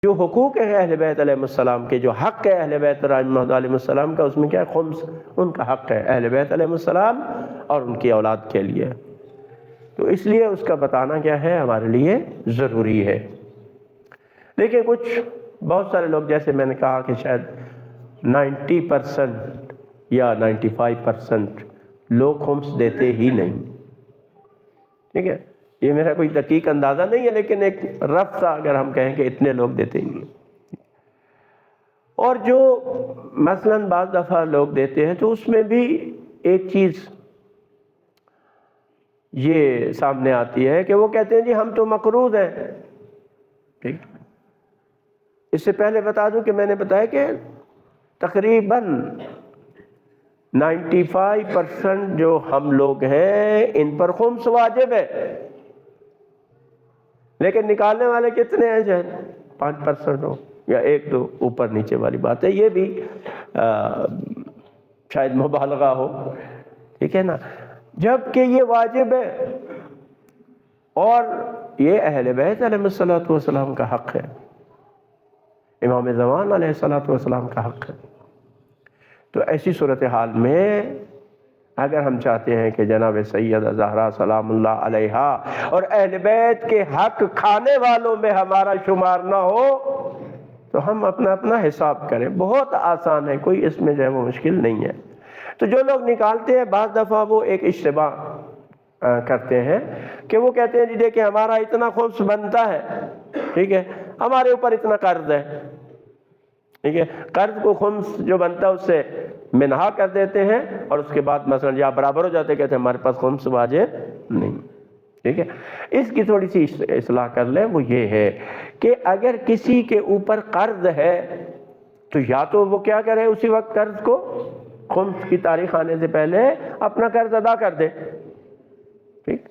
جو حقوق ہیں اہل بیت علیہ السلام کے، جو حق ہے اہل بیت رحمہ اللہ علیہ السلام کا، اس میں کیا ہے؟ خمس ان کا حق ہے اہل بیت علیہ السلام اور ان کی اولاد کے لیے. تو اس لیے اس کا بتانا کیا ہے ہمارے لیے ضروری ہے. دیکھیں بہت سارے لوگ، جیسے میں نے کہا کہ شاید 90% یا 95% لوگ خمس دیتے ہی نہیں. ٹھیک ہے، یہ میرا کوئی دقیق اندازہ نہیں ہے، لیکن ایک رف سا اگر ہم کہیں کہ اتنے لوگ دیتے ہی نہیں. اور جو مثلاً بعض دفعہ لوگ دیتے ہیں تو اس میں بھی ایک چیز یہ سامنے آتی ہے کہ وہ کہتے ہیں جی ہم تو مقروض ہیں. ٹھیک، اس سے پہلے بتا دوں کہ میں نے بتایا کہ تقریباً 95% جو ہم لوگ ہیں ان پر خمس واجب ہے، لیکن نکالنے والے کتنے ہیں؟ شاید 5% ہو یا 1-2 اوپر نیچے والی بات ہے. یہ بھی شاید مبالغہ ہو. ٹھیک ہے نا، جبکہ یہ واجب ہے اور یہ اہل بیت علیہ السلام کا حق ہے، امام زمان علیہ السلام کا حق ہے. تو ایسی صورتحال میں اگر ہم چاہتے ہیں کہ جناب سیدہ زہرا سلام اللہ علیہا اور اہل بیت کے حق کھانے والوں میں ہمارا شمار نہ ہو تو ہم اپنا حساب کریں. بہت آسان ہے، کوئی اس میں جو ہے وہ مشکل نہیں ہے. تو جو لوگ نکالتے ہیں بعض دفعہ وہ ایک اشتباہ کرتے ہیں کہ وہ کہتے ہیں جی دیکھیں ہمارا اتنا خمس بنتا ہے، ٹھیک ہے، ہمارے اوپر اتنا قرض ہے. ٹھیک ہے، قرض کو خمس جو بنتا ہے اس سے منہا کر دیتے ہیں اور اس کے بعد مثلا یا برابر ہو جاتے، کہتے ہیں ہمارے پاس خمس واجب نہیں. ٹھیک ہے، اس کی تھوڑی سی اصلاح کر لیں. وہ یہ ہے کہ اگر کسی کے اوپر قرض ہے تو یا تو وہ کیا کرے، اسی وقت قرض کو خمس کی تاریخ آنے سے پہلے اپنا قرض ادا کر دے. ٹھیک،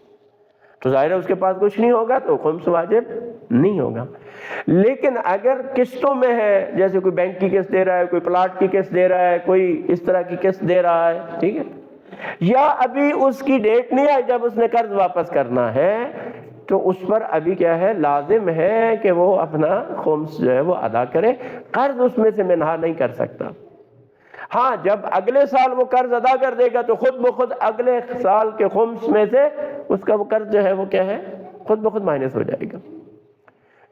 تو ظاہر ہے اس کے پاس کچھ نہیں ہوگا تو خمس واجب نہیں ہوگا. لیکن اگر قسطوں میں ہے، جیسے کوئی بینک کی قسط دے رہا ہے، کوئی پلاٹ کی قسط دے رہا ہے، کوئی اس طرح کی قسط دے رہا ہے، ٹھیک ہے، یا ابھی اس کی ڈیٹ نہیں آئی جب اس نے قرض واپس کرنا ہے، تو اس پر ابھی کیا ہے، لازم ہے کہ وہ اپنا خمس جو ہے وہ ادا کرے. قرض اس میں سے منہا نہیں کر سکتا. ہاں، جب اگلے سال وہ قرض ادا کر دے گا تو خود بخود اگلے سال کے خمس میں سے اس کا وہ قرض جو ہے وہ کیا ہے، خود بخود مائنس ہو جائے گا.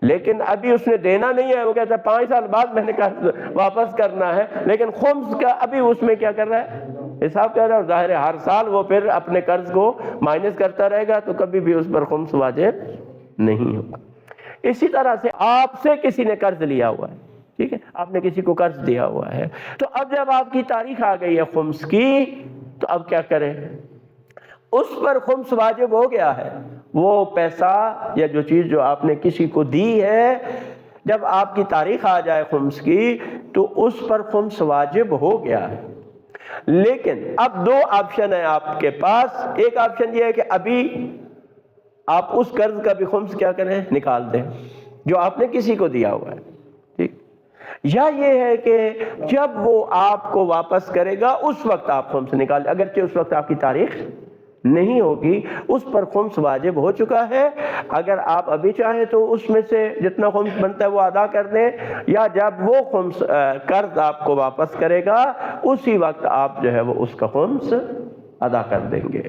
لیکن ابھی اس نے دینا نہیں ہے، وہ کہتا ہے 5 سال بعد میں نے قرض واپس کرنا ہے، لیکن خمس کا ابھی اس میں کیا کر رہا ہے، حساب کر رہا ہے. اور ظاہر ہے ہر سال وہ پھر اپنے قرض کو مائنس کرتا رہے گا تو کبھی بھی اس پر خمس واجب نہیں ہوگا. اسی طرح سے آپ سے کسی نے قرض لیا ہوا ہے، ٹھیک ہے، آپ نے کسی کو قرض دیا ہوا ہے، تو اب جب آپ کی تاریخ آ گئی ہے خمس کی تو اب کیا کریں؟ اس پر خمس واجب ہو گیا ہے. وہ پیسہ یا جو چیز جو آپ نے کسی کو دی ہے، جب آپ کی تاریخ آ جائے خمس کی تو اس پر خمس واجب ہو گیا ہے. لیکن اب 2 آپشن ہیں آپ کے پاس. ایک آپشن یہ ہے کہ ابھی آپ اس قرض کا بھی خمس کیا کریں، نکال دیں جو آپ نے کسی کو دیا ہوا ہے. ٹھیک، یا یہ ہے کہ جب وہ آپ کو واپس کرے گا اس وقت آپ خمس نکال دیں، اگرچہ اس وقت آپ کی تاریخ نہیں ہوگی، اس پر خمس واجب ہو چکا ہے. اگر آپ ابھی چاہیں تو اس میں سے جتنا خمس بنتا ہے وہ ادا کر دیں، یا جب وہ خمس قرض آپ کو واپس کرے گا اسی وقت آپ جو ہے وہ اس کا خمس ادا کر دیں گے.